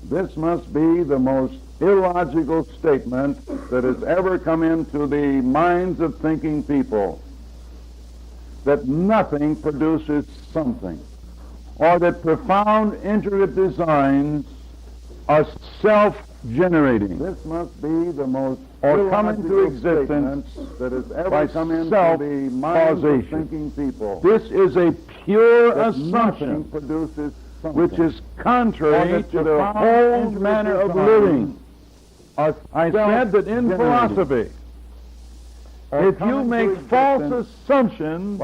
This must be the most illogical statement that has ever come into the minds of thinking people, that nothing produces something, or that profound, intricate designs are self-generating. This must be the most or come into existence that has ever come into the minds of thinking people. This is a pure assumption produces which is contrary to the whole manner of living. I said that in philosophy, if you make false assumptions,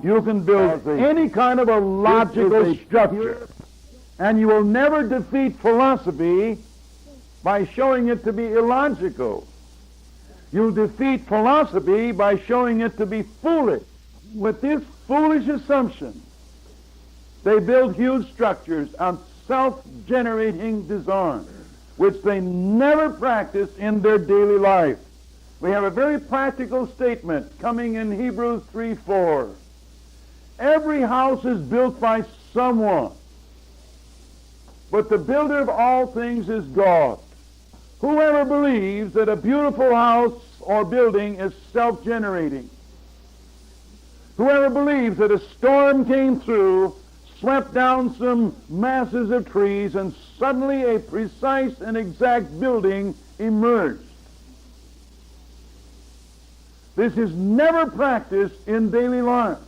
you can build any kind of a logical structure, and you will never defeat philosophy by showing it to be illogical. You'll defeat philosophy by showing it to be foolish. With this foolish assumption, they build huge structures on self-generating design, which they never practice in their daily life. We have a very practical statement coming in Hebrews 3:4. Every house is built by someone, but the builder of all things is God. Whoever believes that a beautiful house or building is self-generating, whoever believes that a storm came through, swept down some masses of trees, and suddenly a precise and exact building emerged. This is never practiced in daily life.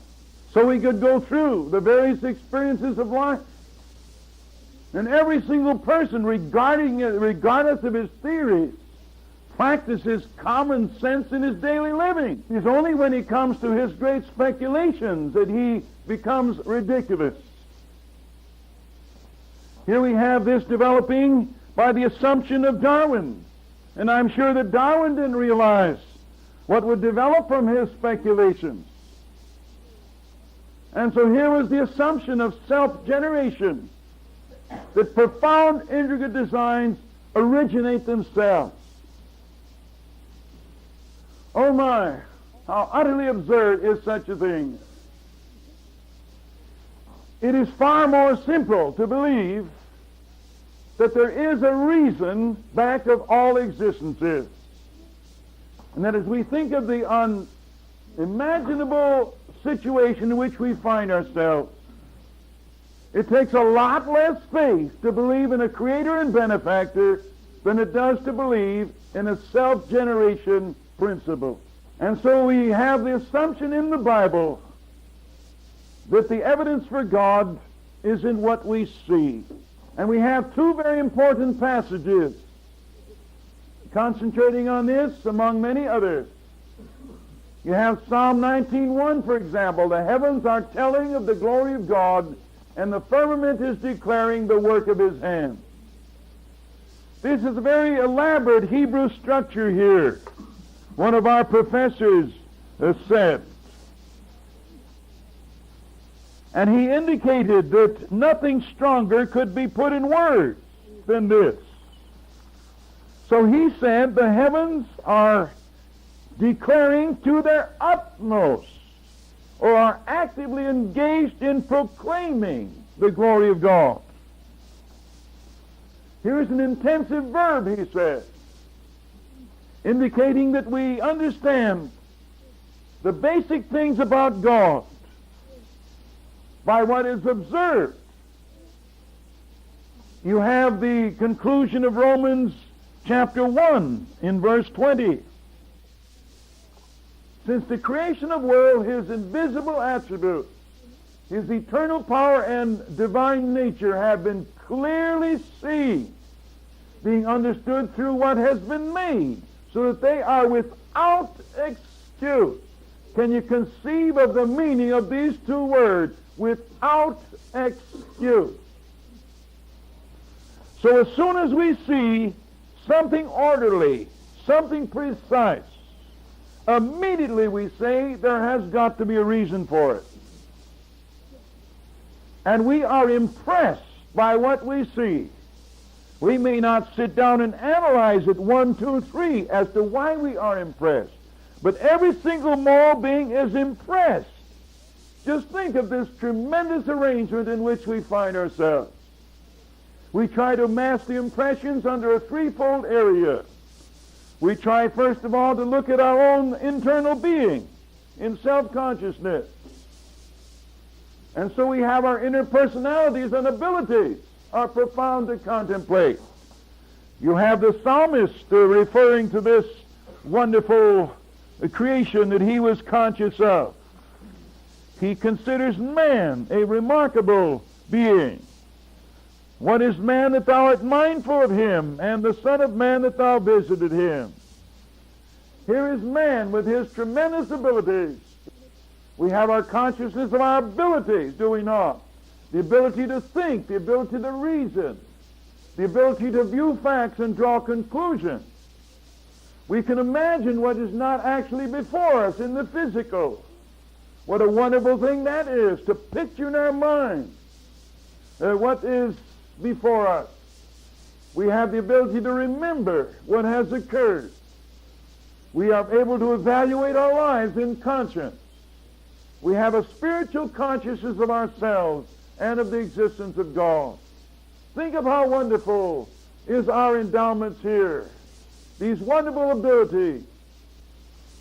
So we could go through the various experiences of life, and every single person, regardless of his theories, practices common sense in his daily living. It's only when he comes to his great speculations that he becomes ridiculous. Here we have this developing by the assumption of Darwin. And I'm sure that Darwin didn't realize what would develop from his speculations. And so here was the assumption of self-generation, that profound, intricate designs originate themselves. Oh my, how utterly absurd is such a thing. It is far more simple to believe that there is a reason back of all existences. And that as we think of the unimaginable situation in which we find ourselves, it takes a lot less faith to believe in a creator and benefactor than it does to believe in a self-generation principle. And so we have the assumption in the Bible that the evidence for God is in what we see. And we have two very important passages concentrating on this among many others. You have Psalm 19:1, for example. The heavens are telling of the glory of God, and the firmament is declaring the work of his hands. This is a very elaborate Hebrew structure here. One of our professors said, and he indicated that nothing stronger could be put in words than this. So he said the heavens are declaring to their utmost, or are actively engaged in proclaiming the glory of God. Here's an intensive verb, he says, indicating that we understand the basic things about God by what is observed. You have the conclusion of Romans chapter 1 in verse 20. Since the creation of the world, his invisible attributes, his eternal power and divine nature have been clearly seen, being understood through what has been made, so that they are without excuse. Can you conceive of the meaning of these two words? Without excuse. So as soon as we see something orderly, something precise, immediately we say there has got to be a reason for it. And we are impressed by what we see. We may not sit down and analyze it 1, 2, 3 as to why we are impressed, but every single moral being is impressed. Just think of this tremendous arrangement in which we find ourselves. We try to mask the impressions under a threefold area. We try, first of all, to look at our own internal being in self-consciousness. And so we have our inner personalities and abilities are profound to contemplate. You have the psalmist referring to this wonderful creation that he was conscious of. He considers man a remarkable being. What is man that thou art mindful of him, and the Son of Man that thou visited him? Here is man with his tremendous abilities. We have our consciousness of our abilities, do we not? The ability to think, the ability to reason, the ability to view facts and draw conclusions. We can imagine what is not actually before us in the physical. What a wonderful thing that is, to picture in our mind what is before us. We have the ability to remember what has occurred. We are able to evaluate our lives in conscience. We have a spiritual consciousness of ourselves and of the existence of God. Think of how wonderful is our endowments here. These wonderful abilities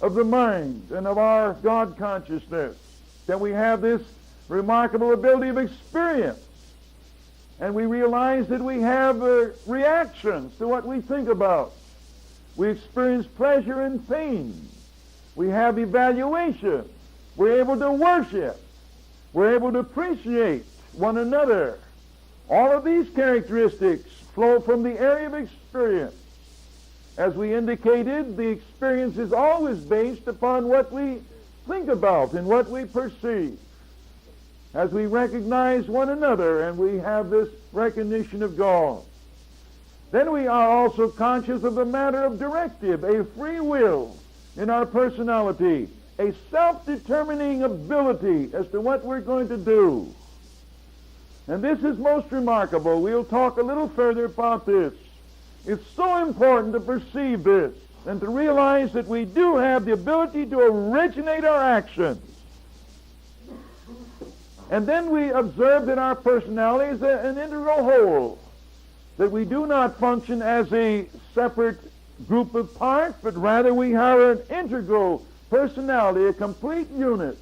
of the mind and of our God consciousness. That we have this remarkable ability of experience. And we realize that we have reactions to what we think about. We experience pleasure and pain. We have evaluation. We're able to worship. We're able to appreciate one another. All of these characteristics flow from the area of experience. As we indicated, the experience is always based upon what we think about and what we perceive. As we recognize one another and we have this recognition of God. Then we are also conscious of the matter of directive, a free will in our personality, a self-determining ability as to what we're going to do. And this is most remarkable. We'll talk a little further about this. It's so important to perceive this and to realize that we do have the ability to originate our actions. And then we observe that our personality is an integral whole, that we do not function as a separate group of parts, but rather we have an integral personality, a complete unit.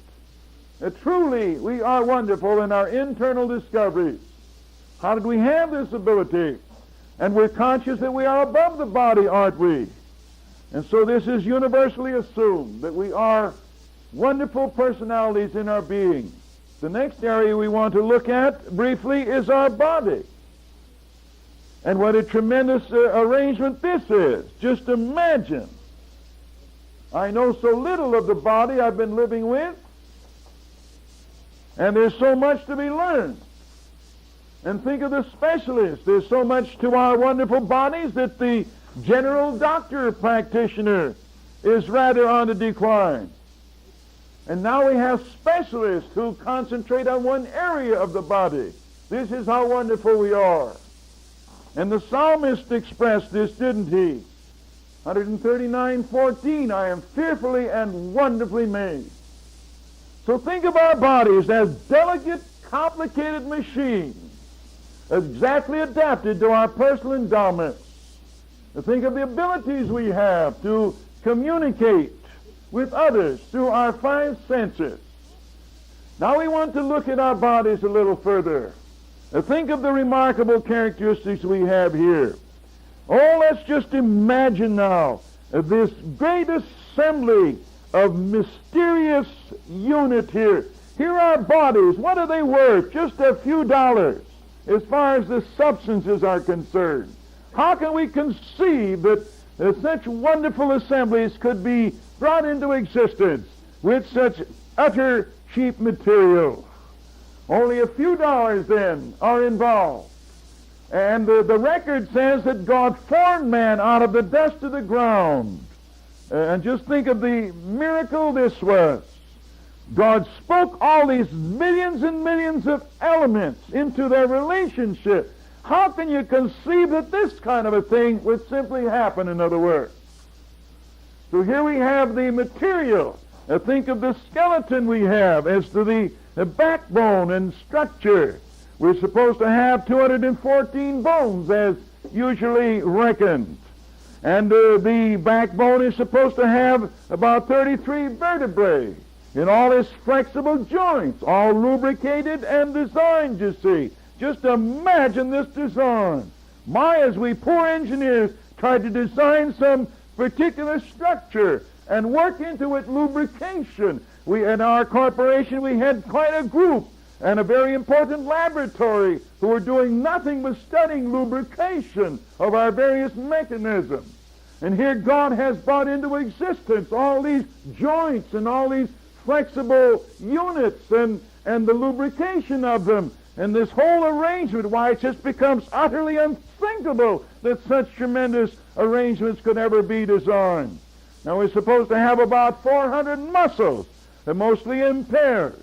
Truly, we are wonderful in our internal discoveries. How did we have this ability? And we're conscious that we are above the body, aren't we? And so this is universally assumed, that we are wonderful personalities in our being. The next area we want to look at briefly is our body. And what a tremendous arrangement this is. Just imagine. I know so little of the body I've been living with, and there's so much to be learned. And think of the specialists. There's so much to our wonderful bodies that the general doctor practitioner is rather on the decline. And now we have specialists who concentrate on one area of the body. This is how wonderful we are. And the psalmist expressed this, didn't he? 139:14, I am fearfully and wonderfully made. So think of our bodies as delicate, complicated machines, exactly adapted to our personal endowments. Think of the abilities we have to communicate with others through our five senses. Now we want to look at our bodies a little further. Think of the remarkable characteristics we have here. Oh, let's just imagine now this great assembly of mysterious unit here. Here are bodies. What are they worth? Just a few dollars as far as the substances are concerned. How can we conceive that such wonderful assemblies could be brought into existence with such utter cheap material? Only a few dollars then are involved. And the record says that God formed man out of the dust of the ground. And just think of the miracle this was. God spoke all these millions and millions of elements into their relationship. How can you conceive that this kind of a thing would simply happen, in other words? So here we have the material. Think of the skeleton we have as to the backbone and structure. We're supposed to have 214 bones as usually reckoned. And the backbone is supposed to have about 33 vertebrae in all its flexible joints, all lubricated and designed, you see. Just imagine this design. As we poor engineers tried to design some particular structure and work into it lubrication. In our corporation, we had quite a group and a very important laboratory who were doing nothing but studying lubrication of our various mechanisms. And here God has brought into existence all these joints and all these flexible units and the lubrication of them. And this whole arrangement, why, it just becomes utterly unthinkable that such tremendous arrangements could ever be designed. Now, we're supposed to have about 400 muscles, mostly in pairs.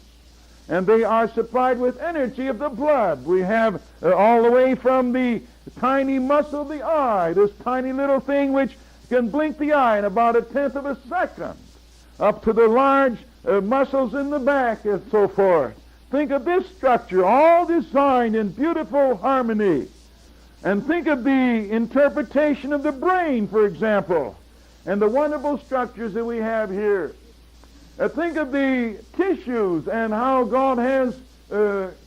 And they are supplied with energy of the blood. We have all the way from the tiny muscle of the eye, this tiny little thing which can blink the eye in about 1/10 of a second, up to the large muscles in the back and so forth. Think of this structure, all designed in beautiful harmony. And think of the interpretation of the brain, for example, and the wonderful structures that we have here. Think of the tissues and how God has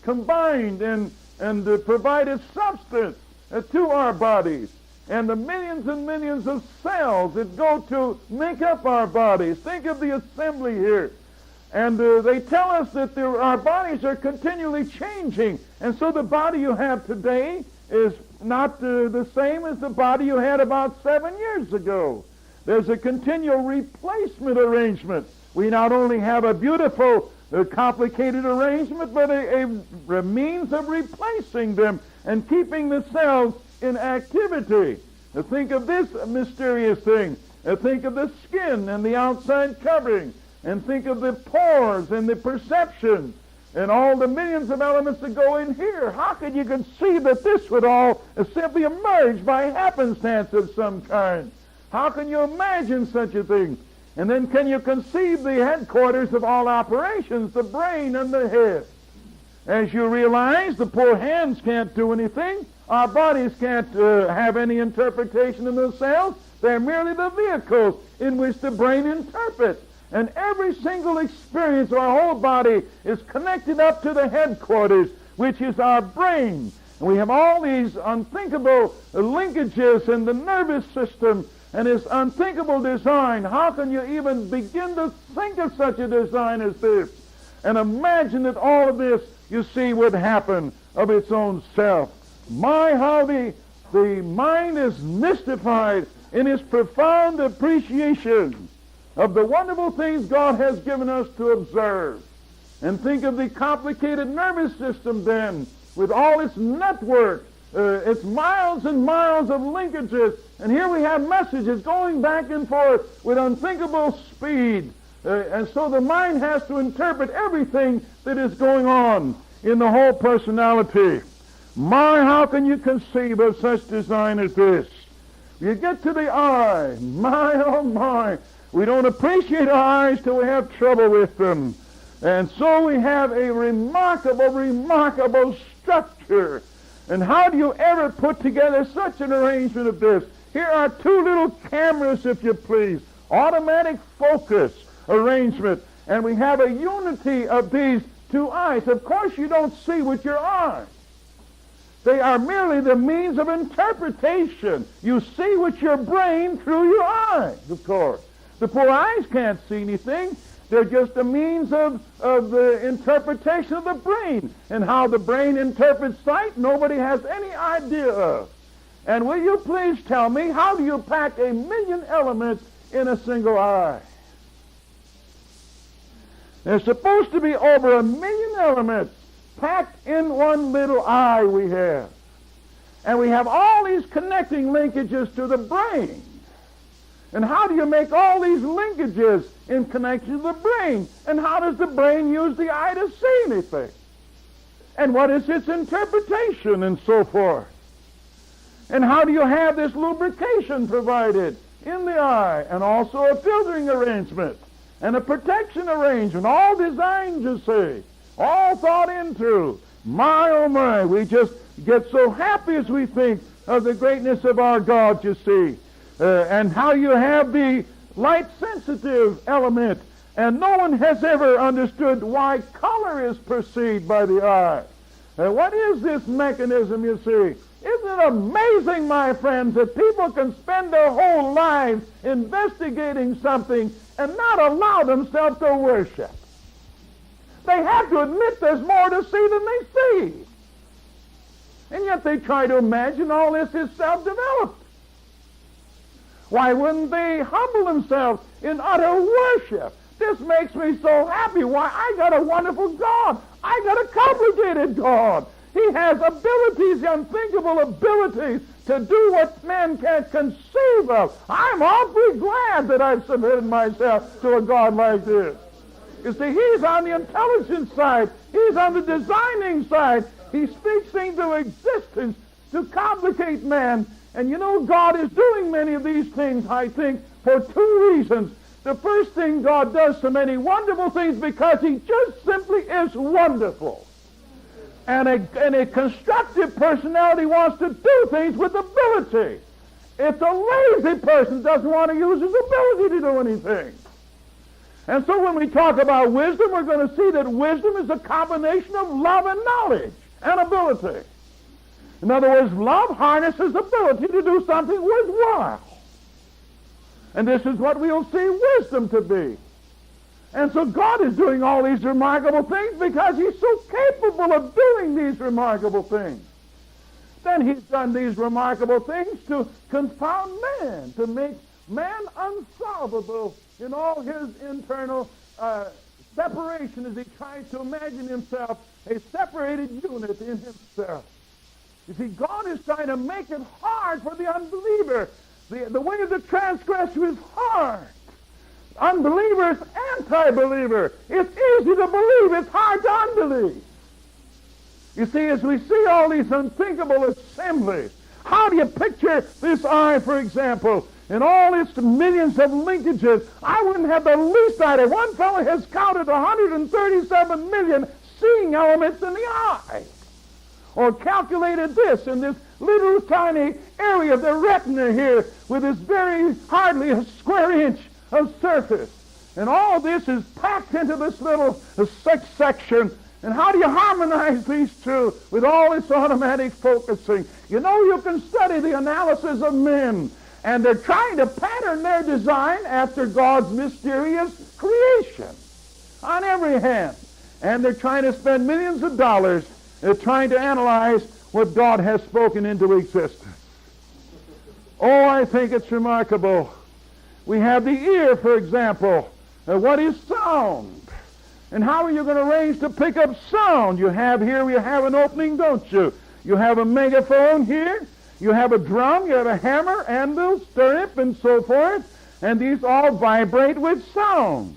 combined and provided substance to our bodies, and the millions and millions of cells that go to make up our bodies. Think of the assembly here. And they tell us that our bodies are continually changing. And so the body you have today is not the same as the body you had about 7 years ago. There's a continual replacement arrangement. We not only have a beautiful, complicated arrangement, but a means of replacing them and keeping the cells in activity. Now think of this mysterious thing. Think of the skin and the outside covering. And think of the pores and the perception and all the millions of elements that go in here. How could you conceive that this would all simply emerge by happenstance of some kind? How can you imagine such a thing? And then can you conceive the headquarters of all operations, the brain and the head? As you realize, the poor hands can't do anything. Our bodies can't have any interpretation of themselves. They're merely the vehicles in which the brain interprets. And every single experience of our whole body is connected up to the headquarters, which is our brain. And we have all these unthinkable linkages in the nervous system and this unthinkable design. How can you even begin to think of such a design as this? And imagine that all of this, you see, would happen of its own self. How the mind is mystified in its profound appreciation of the wonderful things God has given us to observe. And think of the complicated nervous system then, with all its network, its miles and miles of linkages. And here we have messages going back and forth with unthinkable speed. And so the mind has to interpret everything that is going on in the whole personality. How can you conceive of such design as this? You get to the eye. Oh my. We don't appreciate our eyes till we have trouble with them. And so we have a remarkable, remarkable structure. And how do you ever put together such an arrangement of this? Here are two little cameras, if you please, automatic focus arrangement. And we have a unity of these two eyes. Of course, you don't see with your eyes. They are merely the means of interpretation. You see with your brain through your eyes, of course. The poor eyes can't see anything. They're just a means of the interpretation of the brain. And how the brain interprets sight, nobody has any idea of. And will you please tell me, how do you pack 1,000,000 elements in a single eye? There's supposed to be over 1,000,000 elements packed in one little eye we have. And we have all these connecting linkages to the brain. And how do you make all these linkages in connection to the brain? And how does the brain use the eye to see anything? And what is its interpretation and so forth? And how do you have this lubrication provided in the eye, and also a filtering arrangement and a protection arrangement, all designed, you see, all thought into. My, oh my, we just get so happy as we think of the greatness of our God, you see. And how you have the light-sensitive element. And no one has ever understood why color is perceived by the eye. What is this mechanism, you see? Isn't it amazing, my friends, that people can spend their whole lives investigating something and not allow themselves to worship? They have to admit there's more to see than they see. And yet they try to imagine all this is self-developed. Why wouldn't they humble themselves in utter worship? This makes me so happy. Why, I got a wonderful God. I got a complicated God. He has abilities, unthinkable abilities, to do what man can't conceive of. I'm awfully glad that I've submitted myself to a God like this. You see, he's on the intelligence side. He's on the designing side. He speaks into existence to complicate man. And you know, God is doing many of these things, I think, for two reasons. The first thing, God does so many wonderful things because he just simply is wonderful. And a constructive personality wants to do things with ability. It's a lazy person doesn't want to use his ability to do anything. And so when we talk about wisdom, we're going to see that wisdom is a combination of love and knowledge and ability. In other words, love harnesses ability to do something worthwhile. And this is what we'll see wisdom to be. And so God is doing all these remarkable things because he's so capable of doing these remarkable things. Then he's done these remarkable things to confound man, to make man unsolvable in all his internal separation as he tries to imagine himself a separated unit in himself. You see, God is trying to make it hard for the unbeliever. The way of the transgressor is hard. Unbeliever is anti-believer. It's easy to believe. It's hard to unbelieve. You see, as we see all these unthinkable assemblies, how do you picture this eye, for example, and all its millions of linkages? I wouldn't have the least idea. One fellow has counted 137 million seeing elements in the eye. Or calculated this in this little tiny area of the retina here with this very hardly a square inch of surface. And all this is packed into this little section. And how do you harmonize these two with all this automatic focusing? You know, you can study the analysis of men, and they're trying to pattern their design after God's mysterious creation on every hand. And they're trying to spend millions of dollars trying to analyze what God has spoken into existence. Oh, I think it's remarkable. We have the ear, for example. What is sound? And how are you going to arrange to pick up sound? You have an opening, don't you? You have a megaphone here. You have a drum. You have a hammer, anvil, stirrup, and so forth. And these all vibrate with sound.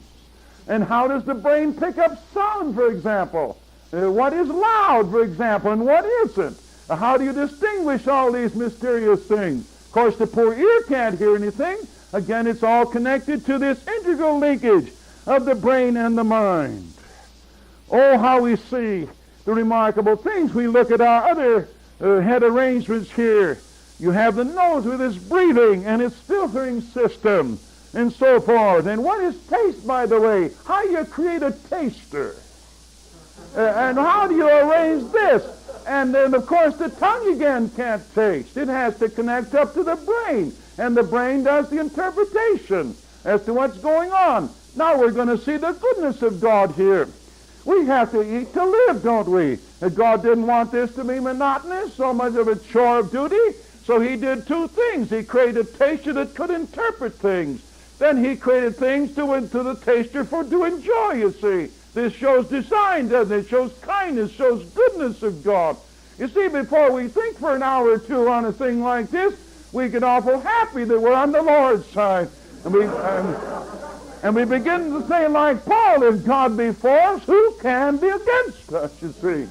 And how does the brain pick up sound, for example? What is loud, for example, and what isn't? How do you distinguish all these mysterious things? Of course, the poor ear can't hear anything. Again, it's all connected to this integral linkage of the brain and the mind. Oh, how we see the remarkable things. We look at our other head arrangements here. You have the nose with its breathing and its filtering system and so forth. And what is taste, by the way? How do you create a taster? And how do you arrange this? And then, of course, the tongue again can't taste. It has to connect up to the brain. And the brain does the interpretation as to what's going on. Now we're going to see the goodness of God here. We have to eat to live, don't we? And God didn't want this to be monotonous, so much of a chore of duty. So he did two things. He created a taster that could interpret things. Then he created things to the taster to enjoy, you see. This shows design, doesn't it? It shows kindness, shows goodness of God. You see, before we think for an hour or two on a thing like this, we get awful happy that we're on the Lord's side. And we begin to say, like Paul, if God be for us, who can be against us, you see?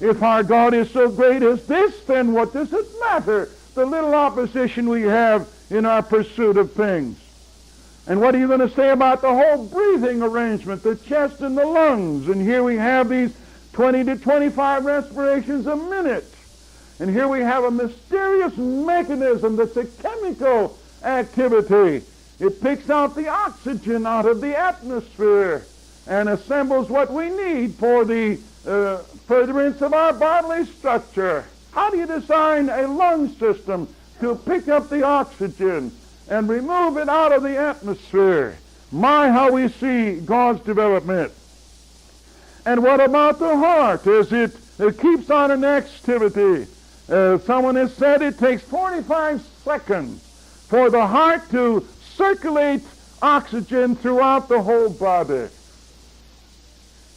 If our God is so great as this, then what does it matter? The little opposition we have in our pursuit of things. And what are you going to say about the whole breathing arrangement, the chest and the lungs? And here we have these 20 to 25 respirations a minute. And here we have a mysterious mechanism that's a chemical activity. It picks out the oxygen out of the atmosphere and assembles what we need for the furtherance of our bodily structure. How do you design a lung system to pick up the oxygen and remove it out of the atmosphere? My, how we see God's development. And what about the heart as it keeps on in activity? Someone has said it takes 45 seconds for the heart to circulate oxygen throughout the whole body.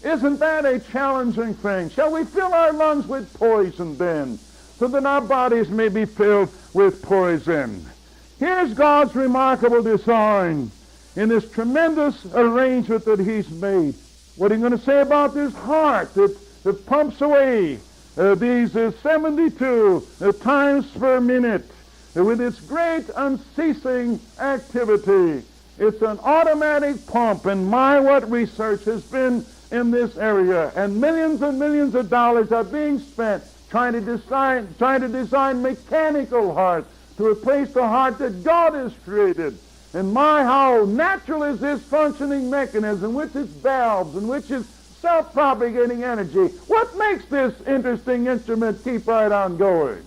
Isn't that a challenging thing? Shall we fill our lungs with poison then, so that our bodies may be filled with poison? Here's God's remarkable design in this tremendous arrangement that He's made. What are you going to say about this heart that pumps away these 72 times per minute with its great unceasing activity? It's an automatic pump, and my, what research has been in this area, and millions of dollars are being spent trying to design mechanical hearts to replace the heart that God has created. And my, how natural is this functioning mechanism, which is valves and which is self-propagating energy. What makes this interesting instrument keep right on going?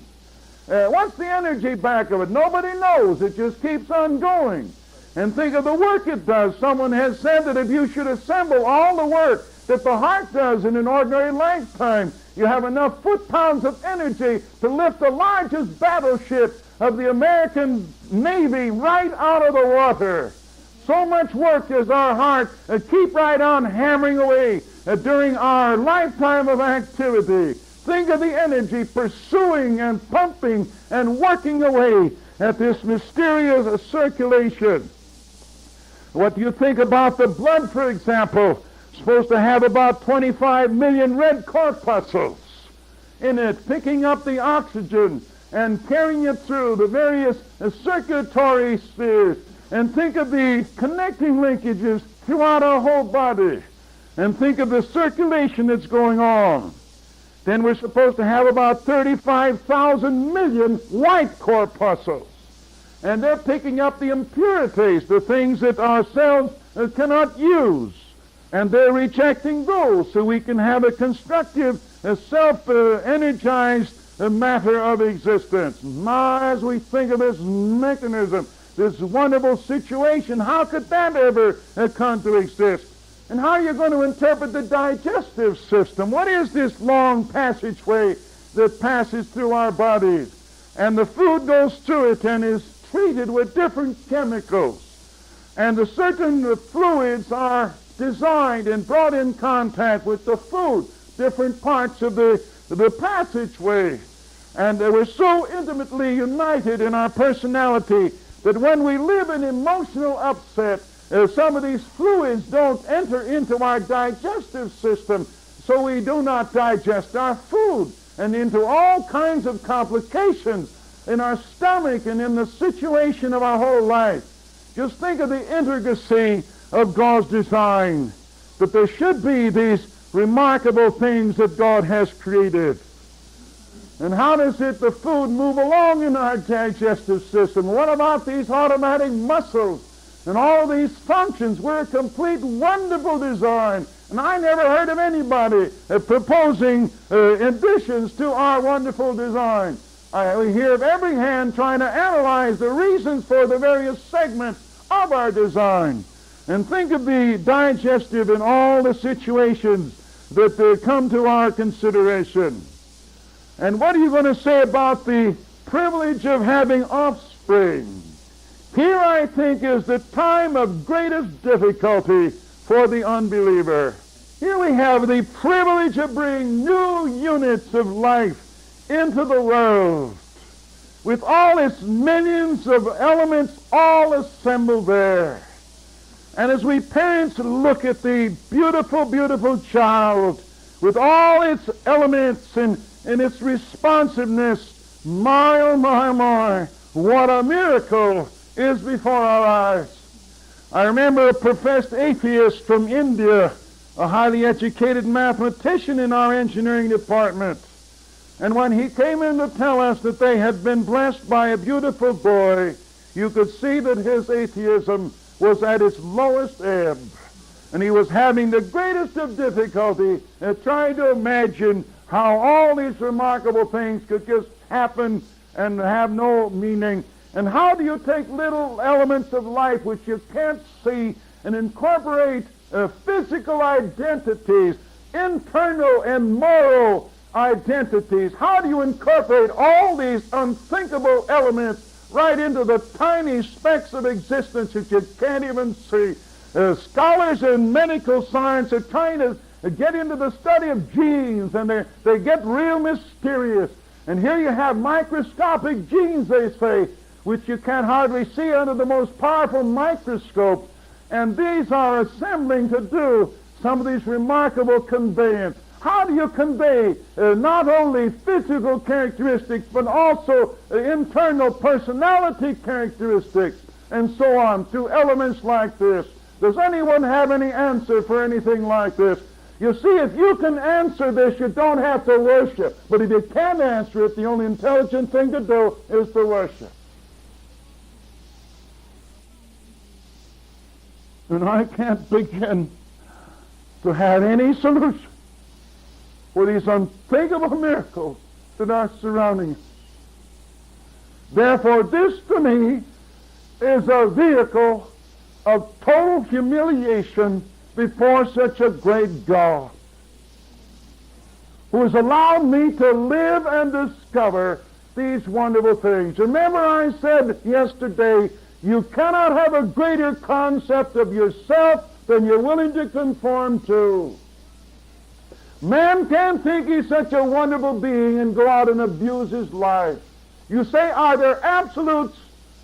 What's the energy back of it? Nobody knows. It just keeps on going. And think of the work it does. Someone has said that if you should assemble all the work that the heart does in an ordinary lifetime, you have enough foot-pounds of energy to lift the largest battleship of the American Navy right out of the water. So much work does our heart keep right on hammering away during our lifetime of activity. Think of the energy pursuing and pumping and working away at this mysterious circulation. What do you think about the blood, for example? Supposed to have about 25 million red corpuscles in it, picking up the oxygen and carrying it through the various circulatory spheres. And think of the connecting linkages throughout our whole body. And think of the circulation that's going on. Then we're supposed to have about 35,000 million white corpuscles. And they're picking up the impurities, the things that our cells cannot use. And they're rejecting those so we can have a constructive, self-energized matter of existence. My, as we think of this mechanism, this wonderful situation, how could that ever come to exist? And how are you going to interpret the digestive system? What is this long passageway that passes through our bodies? And the food goes through it and is treated with different chemicals. And the certain fluids are designed and brought in contact with the food, different parts of the passageway. And we're so intimately united in our personality that when we live an emotional upset, some of these fluids don't enter into our digestive system, so we do not digest our food, and into all kinds of complications in our stomach and in the situation of our whole life. Just think of the intricacy of God's design, that there should be these remarkable things that God has created. And how does the food move along in our digestive system? What about these automatic muscles and all these functions? We're a complete wonderful design. And I never heard of anybody proposing additions to our wonderful design. We hear of every hand trying to analyze the reasons for the various segments of our design. And think of the digestive in all the situations that come to our consideration. And what are you going to say about the privilege of having offspring? Here, I think, is the time of greatest difficulty for the unbeliever. Here we have the privilege of bringing new units of life into the world, with all its millions of elements all assembled there. And as we parents look at the beautiful, beautiful child with all its elements and its responsiveness, my, oh my, what a miracle is before our eyes. I remember a professed atheist from India a highly educated mathematician in our engineering department. And when he came in to tell us that they had been blessed by a beautiful boy, you could see that his atheism was at its lowest ebb. And he was having the greatest of difficulty trying to imagine how all these remarkable things could just happen and have no meaning. And how do you take little elements of life which you can't see and incorporate physical identities, internal and moral identities? How do you incorporate all these unthinkable elements right into the tiny specks of existence that you can't even see? Scholars in medical science are trying to get into the study of genes, and they get real mysterious. And here you have microscopic genes, they say, which you can't hardly see under the most powerful microscope. And these are assembling to do some of these remarkable conveyance. How do you convey not only physical characteristics, but also internal personality characteristics, and so on, through elements like this? Does anyone have any answer for anything like this? You see, if you can answer this, you don't have to worship. But if you can't answer it, the only intelligent thing to do is to worship. And I can't begin to have any solution for these unthinkable miracles that are surrounding us. Therefore, this to me is a vehicle of total humiliation before such a great God, who has allowed me to live and discover these wonderful things. Remember, I said yesterday, you cannot have a greater concept of yourself than you're willing to conform to. Man can't think he's such a wonderful being and go out and abuse his life. You say, are there absolutes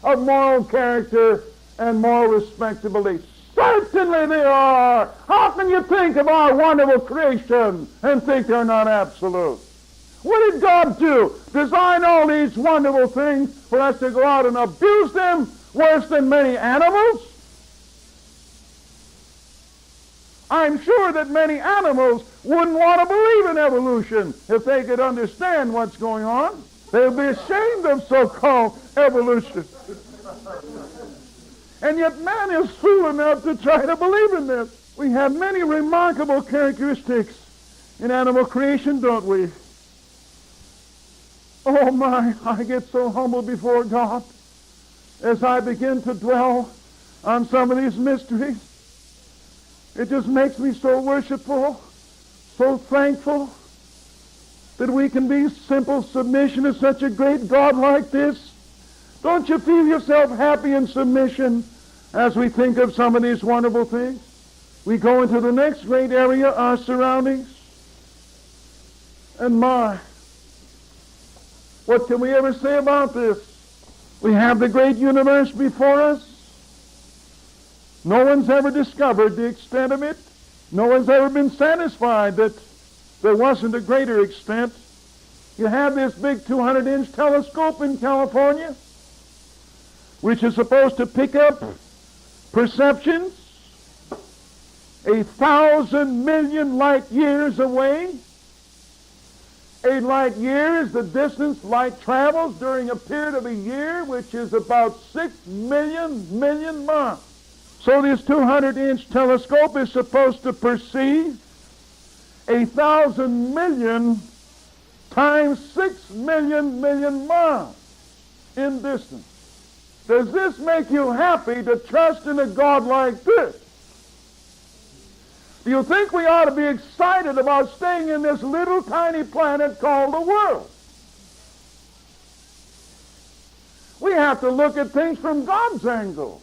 of moral character and moral respectability? Certainly they are. How can you think of our wonderful creation and think they're not absolute? What did God do? Design all these wonderful things for us to go out and abuse them worse than many animals? I'm sure that many animals wouldn't want to believe in evolution if they could understand what's going on. They would be ashamed of so-called evolution. And yet man is fool enough to try to believe in this. We have many remarkable characteristics in animal creation, don't we? Oh my, I get so humble before God as I begin to dwell on some of these mysteries. It just makes me so worshipful, so thankful that we can be simple submission to such a great God like this. Don't you feel yourself happy in submission as we think of some of these wonderful things? We go into the next great area, our surroundings. And my, what can we ever say about this? We have the great universe before us. No one's ever discovered the extent of it. No one's ever been satisfied that there wasn't a greater extent. You have this big 200-inch telescope in California, which is supposed to pick up perceptions 1,000 million light years away. A light year is the distance light travels during a period of a year, which is about 6 million miles. So this 200-inch telescope is supposed to perceive 1,000 million times 6 million miles in distance. Does this make you happy to trust in a God like this? Do you think we ought to be excited about staying in this little tiny planet called the world? We have to look at things from God's angle.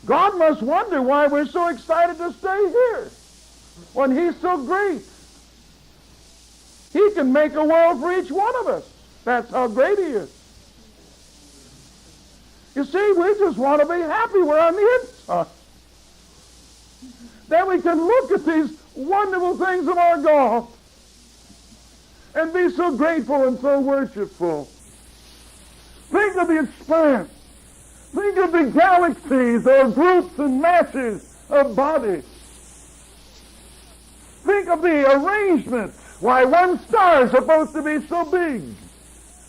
God must wonder why we're so excited to stay here when He's so great. He can make a world for each one of us. That's how great He is. You see, we just want to be happy we're on the inside. Then we can look at these wonderful things of our God and be so grateful and so worshipful. Think of the expanse. Think of the galaxies or groups and masses of bodies. Think of the arrangement. Why, one star is supposed to be so big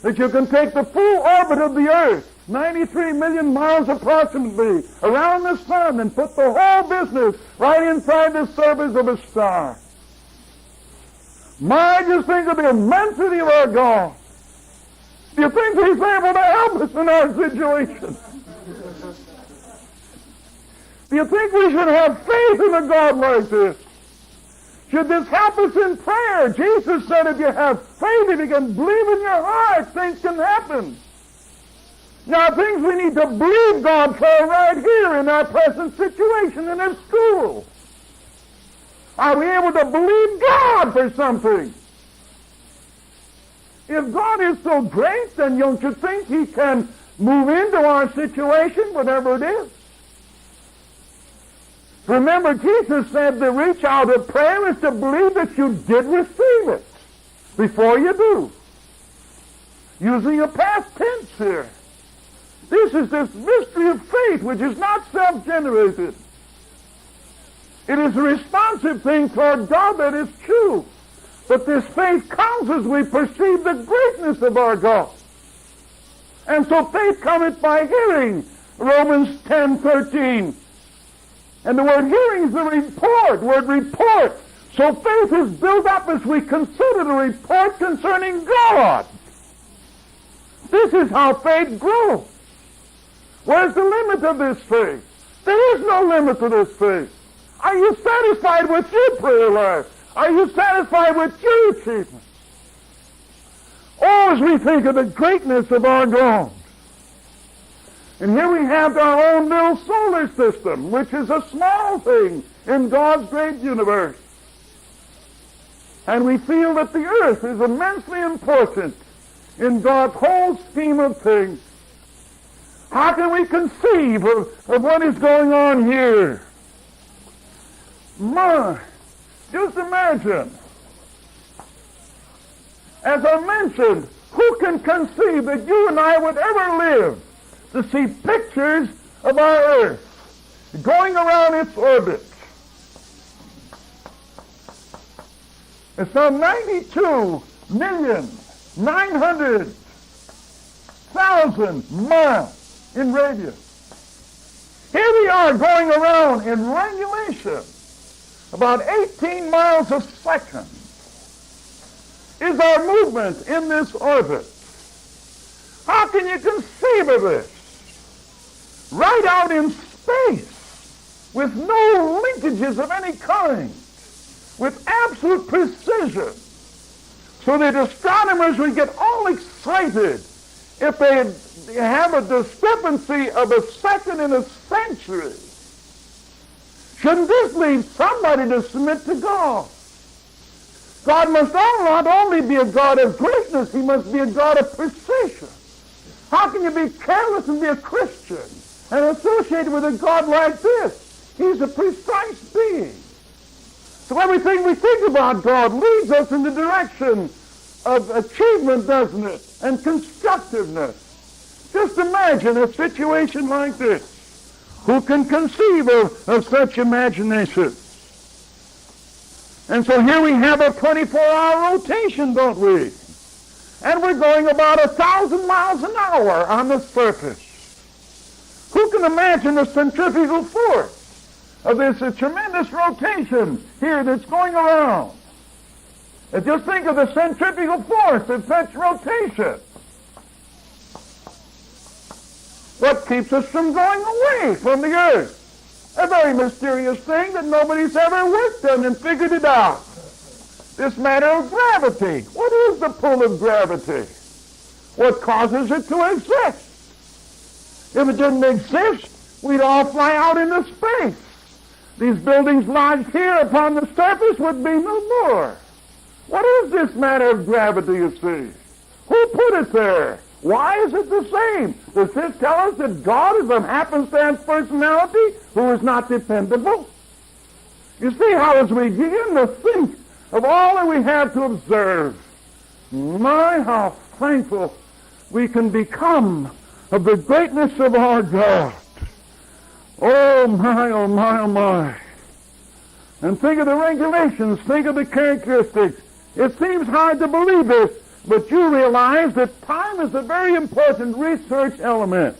that you can take the full orbit of the Earth, 93 million miles approximately, around the sun and put the whole business right inside the surface of a star. My, just think of the immensity of our God. Do you think He's able to help us in our situation? Do you think we should have faith in a God like this? Should this help us in prayer? Jesus said if you have faith, if you can believe in your heart, things can happen. Now, things we need to believe God for right here in our present situation in this school. Are we able to believe God for something? If God is so great, then don't you think He can move into our situation, whatever it is? Remember, Jesus said to reach out of prayer is to believe that you did receive it before you do. Using a past tense here. This is this mystery of faith, which is not self-generated. It is a responsive thing toward God that is true. But this faith comes as we perceive the greatness of our God. And so faith cometh by hearing, Romans 10:13. And the word hearing is the report, word report. So faith is built up as we consider the report concerning God. This is how faith grows. Where's the limit of this faith? There is no limit to this faith. Are you satisfied with your prayer life? Are you satisfied with your achievement? Oh, as we think of the greatness of our God. And here we have our own little solar system, which is a small thing in God's great universe. And we feel that the earth is immensely important in God's whole scheme of things. How can we conceive of what is going on here? Just imagine. As I mentioned, who can conceive that you and I would ever live to see pictures of our earth going around its orbit? It's now 92,900,000 miles in radius. Here we are going around in regulation, about 18 miles a second is our movement in this orbit. How can you conceive of this? Right out in space, with no linkages of any kind, with absolute precision, so that astronomers would get all excited if they have a discrepancy of a second in a century. Shouldn't this lead somebody to submit to God? God must not only be a God of greatness, He must be a God of precision. How can you be careless and be a Christian and associated with a God like this? He's a precise being. So everything we think about God leads us in the direction of achievement, doesn't it? And constructiveness. Just imagine a situation like this. Who can conceive of such imagination? And so here we have a 24-hour rotation, don't we? And we're going about 1,000 miles an hour on the surface. Who can imagine the centrifugal force of this tremendous rotation here that's going around? And just think of the centrifugal force of such rotation. What keeps us from going away from the earth? A very mysterious thing that nobody's ever worked on and figured it out. This matter of gravity. What is the pull of gravity? What causes it to exist? If it didn't exist, we'd all fly out into space. These buildings lodged here upon the surface would be no more. What is this matter of gravity, you see? Who put it there? Why is it the same? Does this tell us that God is a happenstance personality who is not dependable? You see how as we begin to think of all that we have to observe, my, how thankful we can become of the greatness of our God. Oh my, oh my, oh my. And think of the regulations, think of the characteristics. It seems hard to believe this, but you realize that time is a very important research element.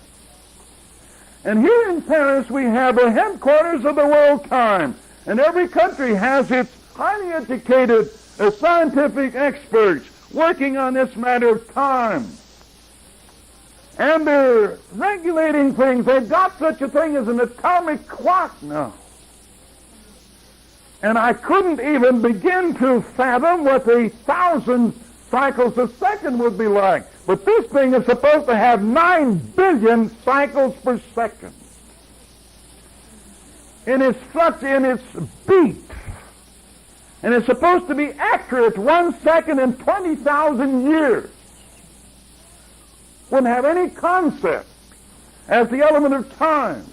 And here in Paris we have the headquarters of the world time. And every country has its highly educated scientific experts working on this matter of time. And they're regulating things. They've got such a thing as an atomic clock now. And I couldn't even begin to fathom what 1,000 cycles a second would be like. But this thing is supposed to have 9 billion cycles per second. In its beat. And it's supposed to be accurate 1 second in 20,000 years. Wouldn't have any concept as the element of time.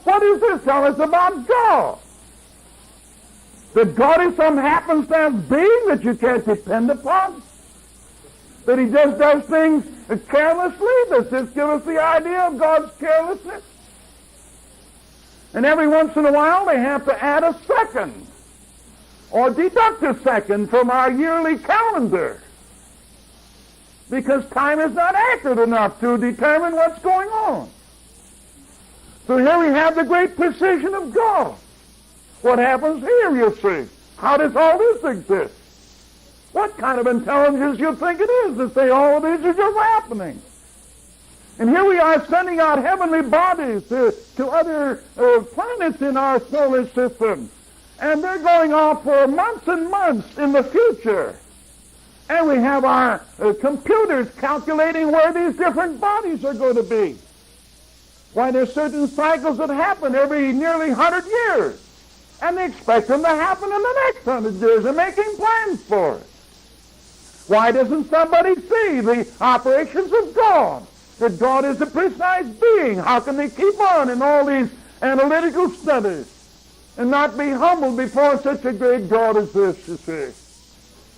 What does this tell us about God? That God is some happenstance being that you can't depend upon? That he just does things carelessly? Does this give us the idea of God's carelessness? And every once in a while they have to add a second or deduct a second from our yearly calendar because time is not accurate enough to determine what's going on. So here we have the great precision of God. What happens here, you see? How does all this exist? What kind of intelligence do you think it is to say all of these are just happening? And here we are sending out heavenly bodies to other planets in our solar system. And they're going off for months and months in the future. And we have our computers calculating where these different bodies are going to be. Why, there's certain cycles that happen every nearly 100 years. And they expect them to happen in the next 100 years. They're making plans for it. Why doesn't somebody see the operations of God? That God is a precise being. How can they keep on in all these analytical studies and not be humbled before such a great God as this, you see?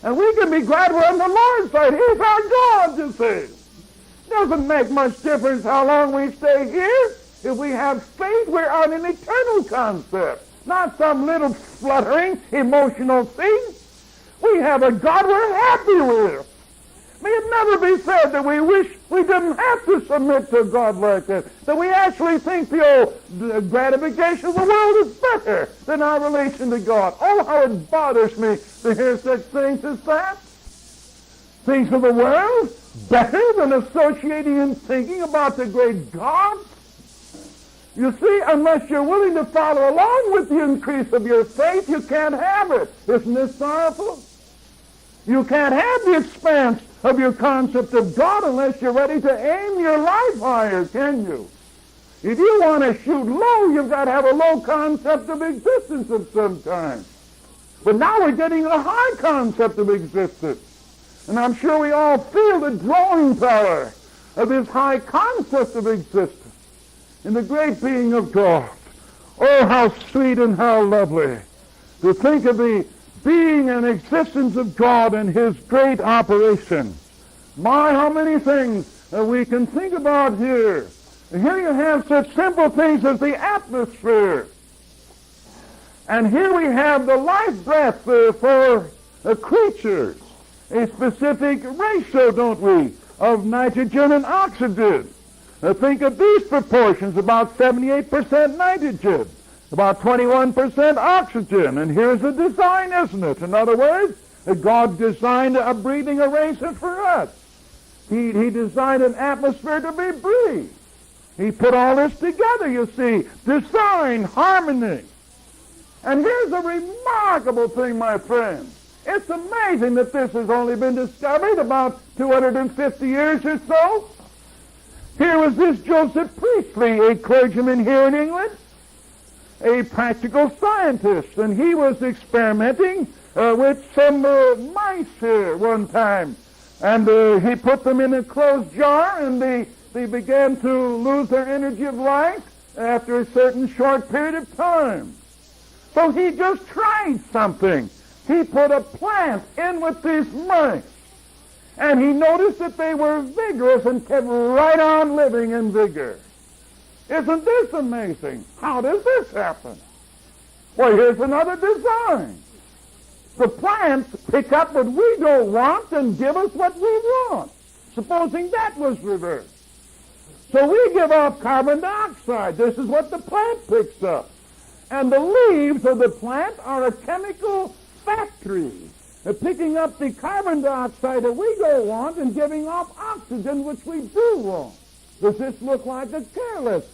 And we can be glad we're on the Lord's side. He's our God, you see. Doesn't make much difference how long we stay here. If we have faith, we're on an eternal concept, not some little fluttering, emotional thing. We have a God we're happy with. May it never be said that we wish we didn't have to submit to a God like that, that we actually think the gratification of the world is better than our relation to God. Oh, how it bothers me to hear such things as that. Things of the world better than associating and thinking about the great God. You see, unless you're willing to follow along with the increase of your faith, you can't have it. Isn't this sorrowful? You can't have the expanse of your concept of God unless you're ready to aim your life higher, can you? If you want to shoot low, you've got to have a low concept of existence of some kind. But now we're getting a high concept of existence. And I'm sure we all feel the drawing power of this high concept of existence in the great being of God. Oh, how sweet and how lovely to think of the being and existence of God and his great operation. My, how many things we can think about here. And here you have such simple things as the atmosphere. And here we have the life breath for creatures. A specific ratio, don't we, of nitrogen and oxygen. Think of these proportions, about 78% nitrogen, about 21% oxygen. And here's the design, isn't it? In other words, God designed a breathing arrangement for us. He designed an atmosphere to be breathed. He put all this together, you see. Design, harmony. And here's a remarkable thing, my friends. It's amazing that this has only been discovered about 250 years or so. Here was this Joseph Priestley, a clergyman here in England, a practical scientist, and he was experimenting with some mice here one time. And he put them in a closed jar, and they began to lose their energy of life after a certain short period of time. So he just tried something. He put a plant in with these mice, and he noticed that they were vigorous and kept right on living in vigor. Isn't this amazing? How does this happen? Well, here's another design. The plants pick up what we don't want and give us what we want. Supposing that was reversed. So we give off carbon dioxide. This is what the plant picks up. And the leaves of the plant are a chemical factory. They're picking up the carbon dioxide that we don't want and giving off oxygen, which we do want. Does this look like a careless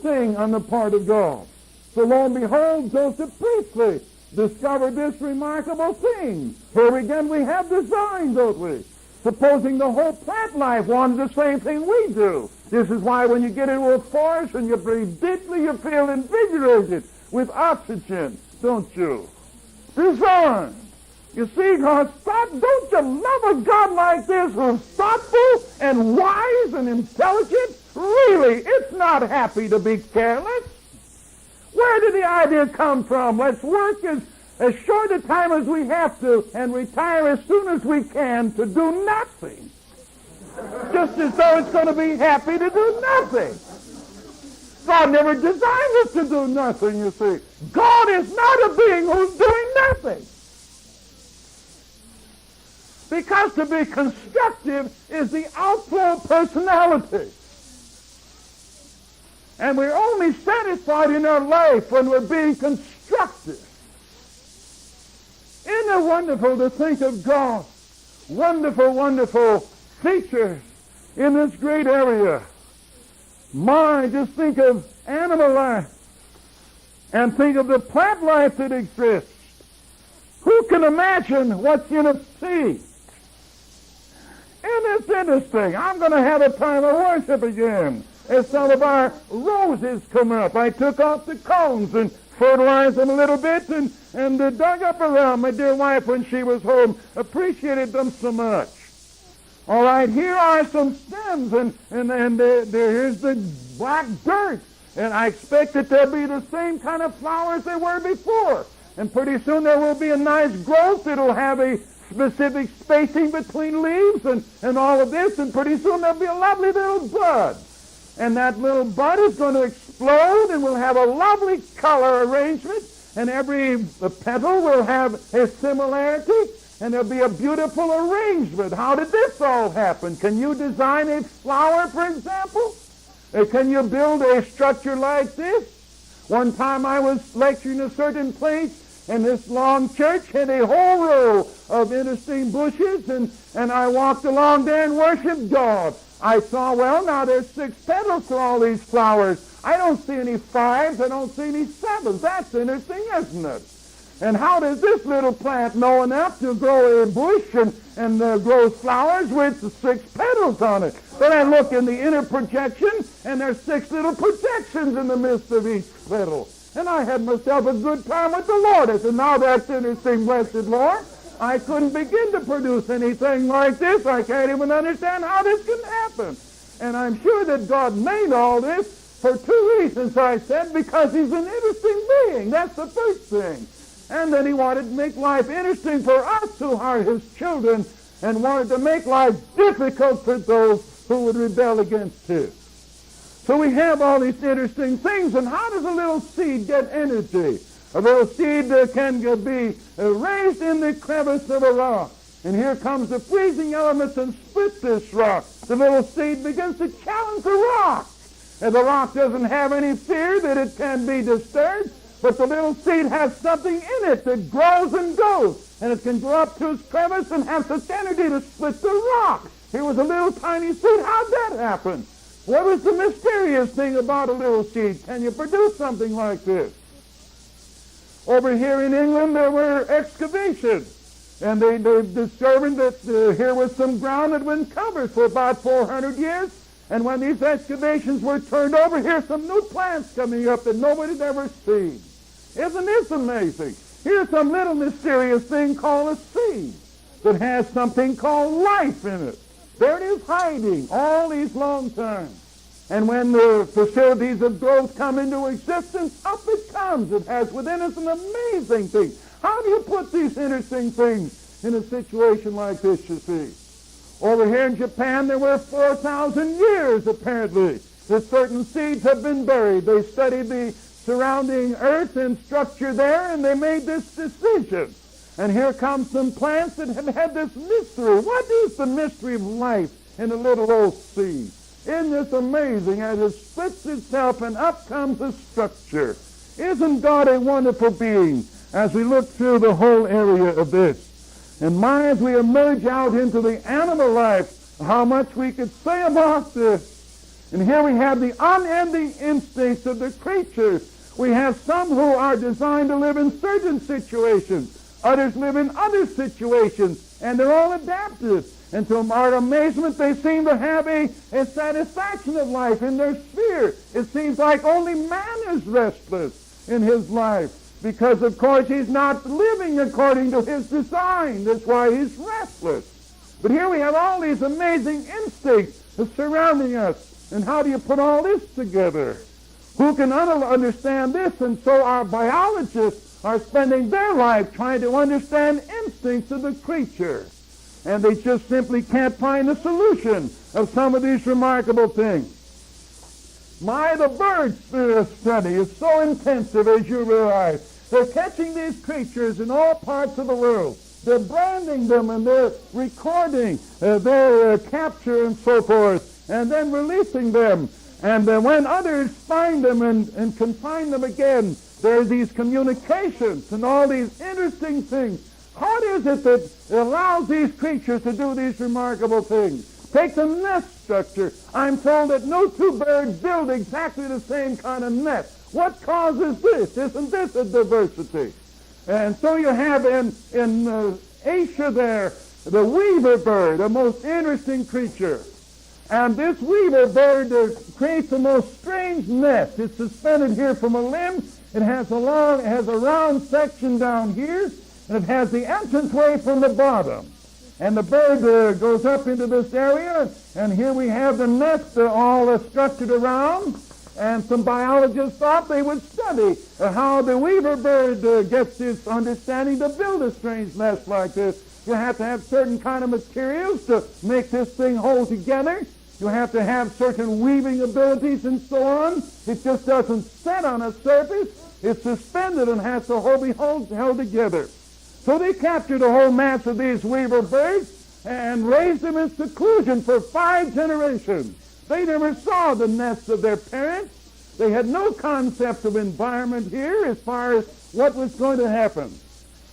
thing on the part of God? So lo and behold, Joseph Priestley discovered this remarkable thing. Here again we have design, don't we? Supposing the whole plant life wanted the same thing we do. This is why when you get into a forest and you breathe deeply, you feel invigorated with oxygen, don't you? Design. You see, God's thought, don't you love a God like this who's thoughtful and wise and intelligent? Really, it's not happy to be careless. Where did the idea come from? Let's work as short a time as we have to and retire as soon as we can to do nothing. Just as though it's going to be happy to do nothing. God never designed us to do nothing, you see. God is not a being who's doing nothing. Because to be constructive is the outflow of personality. And we're only satisfied in our life when we're being constructive. Isn't it wonderful to think of God? Wonderful, wonderful features in this great area. My, just think of animal life and think of the plant life that exists. Who can imagine what's in a seed? And it's interesting. I'm going to have a time of worship again as some of our roses come up. I took off the cones and fertilized them a little bit and dug up around. My dear wife, when she was home, appreciated them so much. All right, here are some stems, and here's the black dirt. And I expect that they'll be the same kind of flowers they were before. And pretty soon there will be a nice growth. It'll have a specific spacing between leaves and all of this, and pretty soon there'll be a lovely little bud. And that little bud is going to explode, and we'll have a lovely color arrangement, and every petal will have a similarity, and there'll be a beautiful arrangement. How did this all happen? Can you design a flower, for example? Can you build a structure like this? One time I was lecturing a certain place, and this long church had a whole row of interesting bushes, and I walked along there and worshiped God. I saw, well, now there's 6 petals to all these flowers. I don't see any 5s. I don't see any 7s. That's interesting, isn't it? And how does this little plant know enough to grow a bush and grow flowers with 6 petals on it? Then I look in the inner projection, and there's 6 little projections in the midst of each petal. And I had myself a good time with the Lord. I said, now that's interesting, blessed Lord. I couldn't begin to produce anything like this. I can't even understand how this can happen. And I'm sure that God made all this for 2 reasons, I said, because he's an interesting being. That's the first thing. And then he wanted to make life interesting for us who are his children and wanted to make life difficult for those who would rebel against him. So we have all these interesting things. And how does a little seed get energy? A little seed can be raised in the crevice of a rock. And here comes the freezing elements and split this rock. The little seed begins to challenge the rock. And the rock doesn't have any fear that it can be disturbed, but the little seed has something in it that grows and goes. And it can grow up to its crevice and have such energy to split the rock. Here was a little tiny seed. How'd that happen? What was the mysterious thing about a little seed? Can you produce something like this? Over here in England, there were excavations, and they discovered that here was some ground that had been covered for about 400 years, and when these excavations were turned over, here's some new plants coming up that nobody's ever seen. Isn't this amazing? Here's some little mysterious thing called a seed that has something called life in it. There it is hiding all these long times. And when the facilities of growth come into existence, up it comes. It has within us an amazing thing. How do you put these interesting things in a situation like this, you see? Over here in Japan, there were 4,000 years, apparently, that certain seeds have been buried. They studied the surrounding earth and structure there, and they made this decision. And here come some plants that have had this mystery. What is the mystery of life in a little old seed? Isn't this amazing as it splits itself and up comes a structure? Isn't God a wonderful being as we look through the whole area of this? And as we emerge out into the animal life, how much we could say about this. And here we have the unending instincts of the creatures. We have some who are designed to live in certain situations. Others live in other situations, and they're all adapted. And to our amazement, they seem to have a satisfaction of life in their sphere. It seems like only man is restless in his life because, of course, he's not living according to his design. That's why he's restless. But here we have all these amazing instincts surrounding us. And how do you put all this together? Who can understand this? And so our biologists are spending their life trying to understand instincts of the creature. And they just simply can't find a solution of some of these remarkable things. The bird study is so intensive, as you realize. They're catching these creatures in all parts of the world. They're branding them, and they're recording their capture and so forth, and then releasing them. And when others find them and can find them again, there are these communications and all these interesting things. What is it that allows these creatures to do these remarkable things? Take the nest structure. I'm told that no two birds build exactly the same kind of nest. What causes this? Isn't this a diversity? And so you have in Asia there, the weaver bird, a most interesting creature. And this weaver bird creates the most strange nest. It's suspended here from a limb. It has a round section down here, and it has the entranceway from the bottom. And the bird goes up into this area, and here we have the nest all structured around. And some biologists thought they would study how the weaver bird gets this understanding to build a strange nest like this. You have to have certain kind of materials to make this thing hold together. You have to have certain weaving abilities and so on. It just doesn't set on a surface. It's suspended and has to be held together. So they captured a whole mass of these weaver birds and raised them in seclusion for 5 generations. They never saw the nests of their parents. They had no concept of environment here as far as what was going to happen.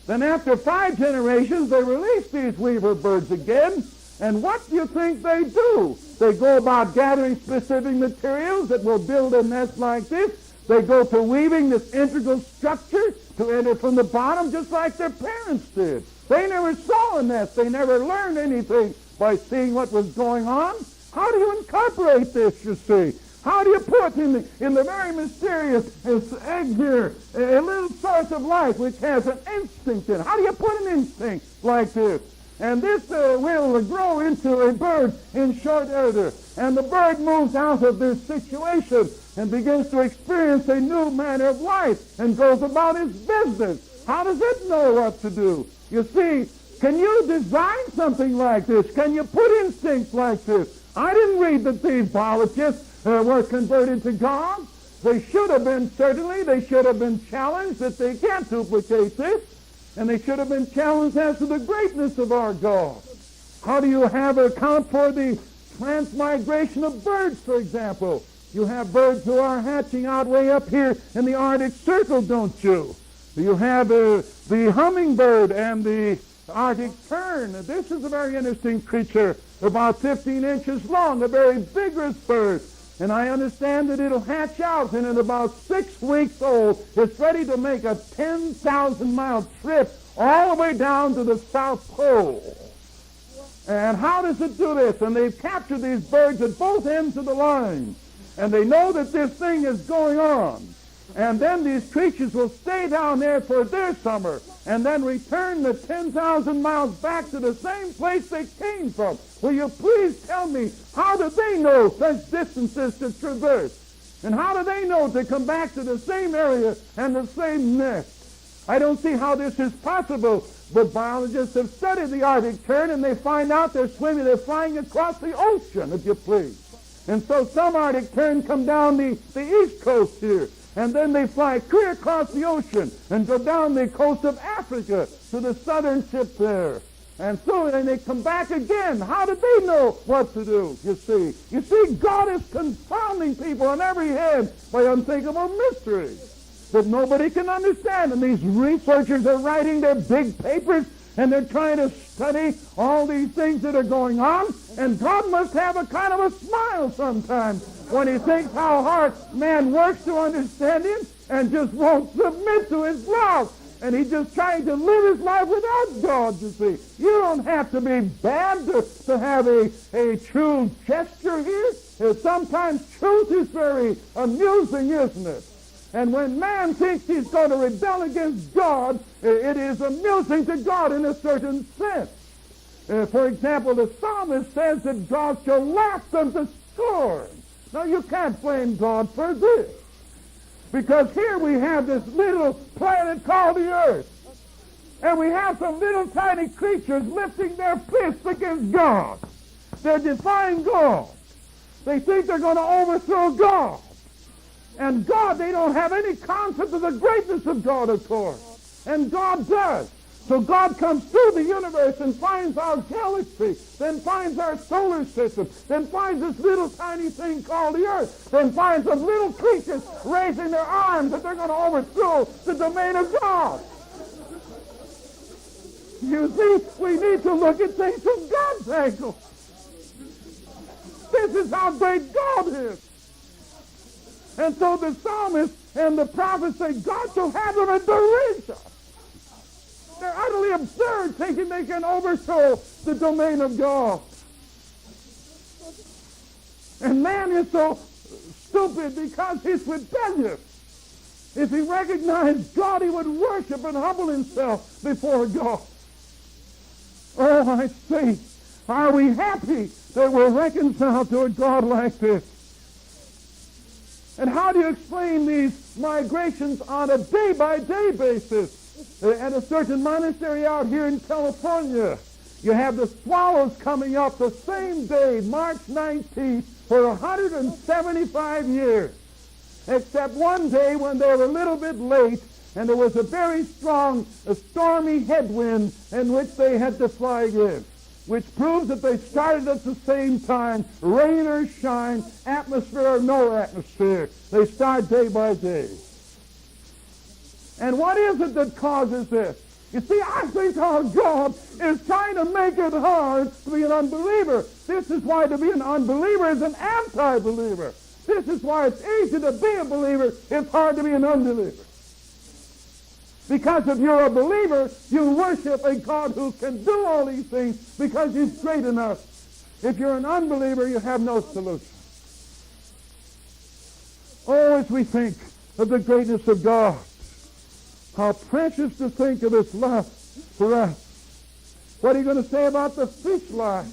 Then after 5 generations, they released these weaver birds again. And what do you think they do? They go about gathering specific materials that will build a nest like this. They go to weaving this integral structure to enter from the bottom just like their parents did. They never saw a nest. They never learned anything by seeing what was going on. How do you incorporate this, you see? How do you put in the very mysterious egg here a little source of life which has an instinct in it? How do you put an instinct like this? And this will grow into a bird in short order. And the bird moves out of this situation and begins to experience a new manner of life and goes about its business. How does it know what to do? You see, can you design something like this? Can you put instincts like this? I didn't read that these biologists were converted to God. They should have been, certainly. They should have been challenged that they can't duplicate this. And they should have been challenged as to the greatness of our God. How do you account for the transmigration of birds, for example? You have birds who are hatching out way up here in the Arctic Circle, don't you? You have the hummingbird and the Arctic tern. This is a very interesting creature, about 15 inches long, a very vigorous bird. And I understand that it'll hatch out, and in about 6 weeks old, it's ready to make a 10,000-mile trip all the way down to the South Pole. And how does it do this? And they've captured these birds at both ends of the line. And they know that this thing is going on. And then these creatures will stay down there for their summer and then return the 10,000 miles back to the same place they came from. Will you please tell me, how do they know such distances to traverse? And how do they know to come back to the same area and the same nest? I don't see how this is possible, but biologists have studied the Arctic tern and they find out they're flying across the ocean, if you please. And so some Arctic tern come down the east coast here, And then they fly clear across the ocean and go down the coast of Africa to the southern tip there. And they come back again. How did they know what to do, you see? You see, God is confounding people on every hand by unthinkable mysteries that nobody can understand. And these researchers are writing their big papers, and they're trying to study all these things that are going on. And God must have a kind of a smile sometimes when he thinks how hard man works to understand him and just won't submit to his laws. And he's just trying to live his life without God, you see. You don't have to be bad to have a true gesture here. Sometimes truth is very amusing, isn't it? And when man thinks he's going to rebel against God, it is amusing to God in a certain sense. For example, the psalmist says that God shall laugh them to scorn. Now, you can't blame God for this. Because here we have this little planet called the earth. And we have some little tiny creatures lifting their fists against God. They're defying God. They think they're going to overthrow God. And God, they don't have any concept of the greatness of God, of course. And God does. So God comes through the universe and finds our galaxy, then finds our solar system, then finds this little tiny thing called the earth, then finds some little creatures raising their arms that they're going to overthrow the domain of God. You see, we need to look at things from God's angle. This is how great God is. And so the psalmist and the prophet say, God shall have them in derision. They're utterly absurd, thinking they can overthrow the domain of God. And man is so stupid because he's rebellious. If he recognized God, he would worship and humble himself before God. Oh, I say, are we happy that we're reconciled to a God like this? And how do you explain these migrations on a day-by-day basis? At a certain monastery out here in California, you have the swallows coming up the same day, March 19th, for 175 years. Except one day when they were a little bit late, and there was a very strong, stormy headwind in which they had to fly in, which proves that they started at the same time, rain or shine, atmosphere or no atmosphere. They start day by day. And what is it that causes this? You see, I think our God is trying to make it hard to be an unbeliever. This is why to be an unbeliever is an anti-believer. This is why it's easy to be a believer, it's hard to be an unbeliever. Because if you're a believer, you worship a God who can do all these things because he's great enough. If you're an unbeliever, you have no solution. Oh, as we think of the greatness of God, how precious to think of his love for us. What are you going to say about the fish life?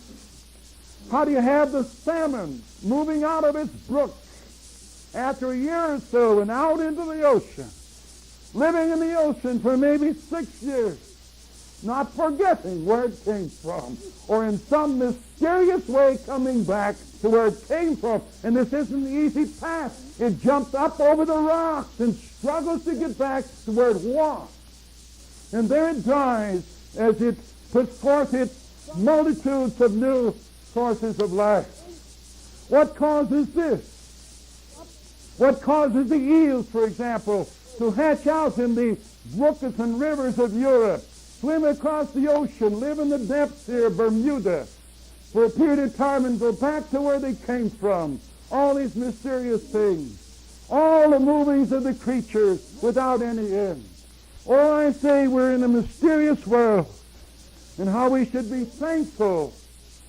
How do you have the salmon moving out of its brook after a year or so and out into the ocean, living in the ocean for maybe 6 years, not forgetting where it came from, or in some mysterious way coming back to where it came from? And this isn't the easy path. It jumps up over the rocks and struggles to get back to where it was. And there it dies as it puts forth its multitudes of new sources of life. What causes this? What causes the eels, for example, to hatch out in the brooks and rivers of Europe, swim across the ocean, live in the depths here, Bermuda, for a period of time and go back to where they came from? All these mysterious things. All the movings of the creatures without any end. Oh, I say we're in a mysterious world, and how we should be thankful.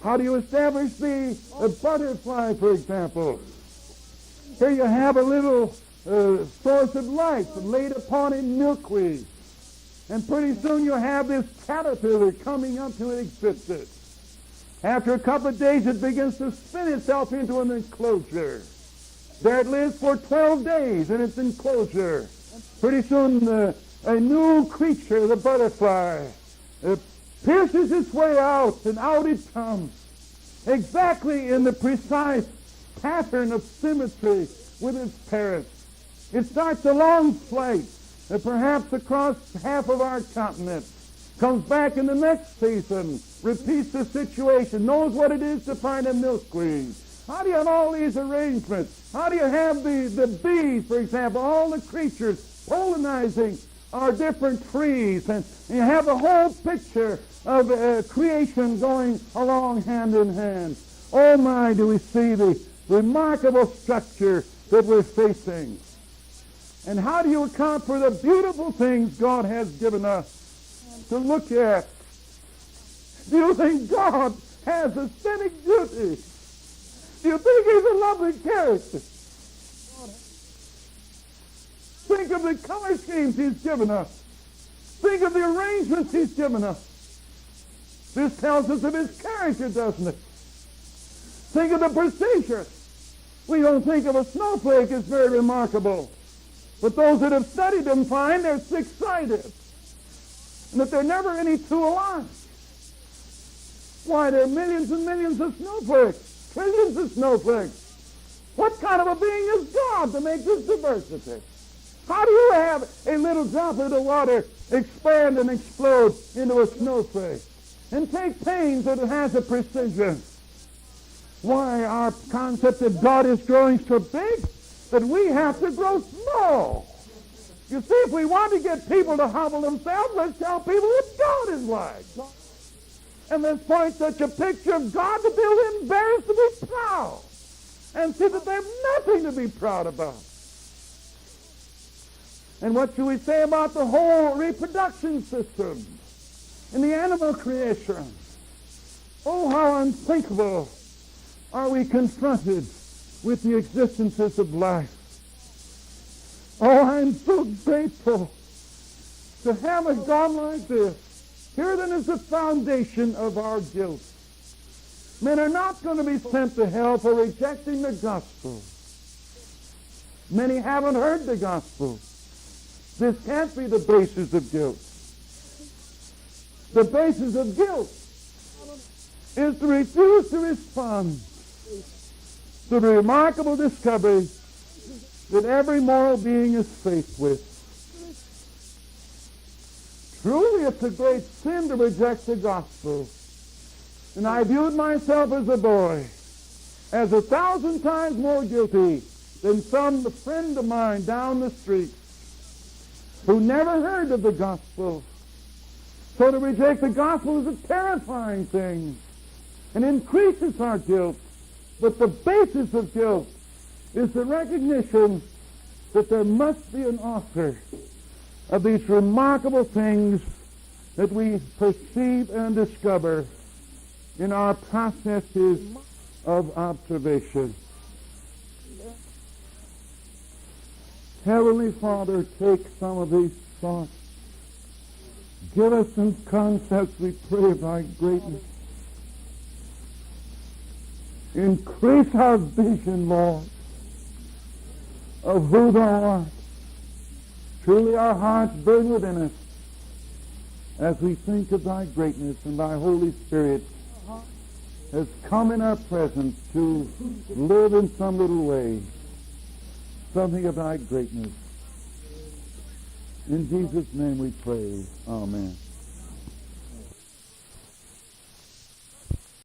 How do you establish the butterfly, for example? Here you have a little source of life laid upon it milkweed. And pretty soon you have this caterpillar coming up to existence. After a couple of days, it begins to spin itself into an enclosure. There it lives for 12 days in its enclosure. Pretty soon, a new creature, the butterfly, pierces its way out, and out it comes, exactly in the precise pattern of symmetry with its parents. It starts a long flight, perhaps across half of our continent, comes back in the next season, repeats the situation, knows what it is to find a milkweed. How do you have all these arrangements? How do you have the bees, for example, all the creatures pollinizing our different trees, and you have the whole picture of creation going along hand in hand. Oh my, do we see the remarkable structure that we're facing. And how do you account for the beautiful things God has given us to look at? Do you think God has aesthetic beauty? Do you think he's a lovely character? Think of the color schemes he's given us. Think of the arrangements he's given us. This tells us of his character, doesn't it? Think of the procedure. We don't think of a snowflake as very remarkable. But those that have studied them find they're six-sided. And that there are never any two alike. Why, there are millions and millions of snowflakes. Trillions of snowflakes. What kind of a being is God to make this diversity? How do you have a little droplet of water expand and explode into a snowflake? And take pains that it has a precision. Why, our concept that God is growing so big that we have to grow small. You see, if we want to get people to humble themselves, let's tell people what God is like. And let's point such a picture of God that they'll embarrass to be proud. And see that they have nothing to be proud about. And what should we say about the whole reproduction system in the animal creation? Oh, how unthinkable are we confronted with the existences of life. Oh, I'm so grateful to have a God like this. Here then is the foundation of our guilt. Men are not going to be sent to hell for rejecting the gospel. Many haven't heard the gospel. This can't be the basis of guilt. The basis of guilt is to refuse to respond to the remarkable discovery that every moral being is faced with. Truly, it's a great sin to reject the gospel. And I viewed myself as a boy as 1,000 times more guilty than some friend of mine down the street who never heard of the gospel. So to reject the gospel is a terrifying thing and increases our guilt. But the basis of guilt is the recognition that there must be an author of these remarkable things that we perceive and discover in our processes of observation. Heavenly Father, take some of these thoughts. Give us some concepts, we pray, of thy greatness. Increase our vision, Lord, of who thou art. Truly our hearts burn within us as we think of thy greatness, and thy Holy Spirit has come in our presence to live in some little way something of thy greatness. In Jesus' name we pray. Amen.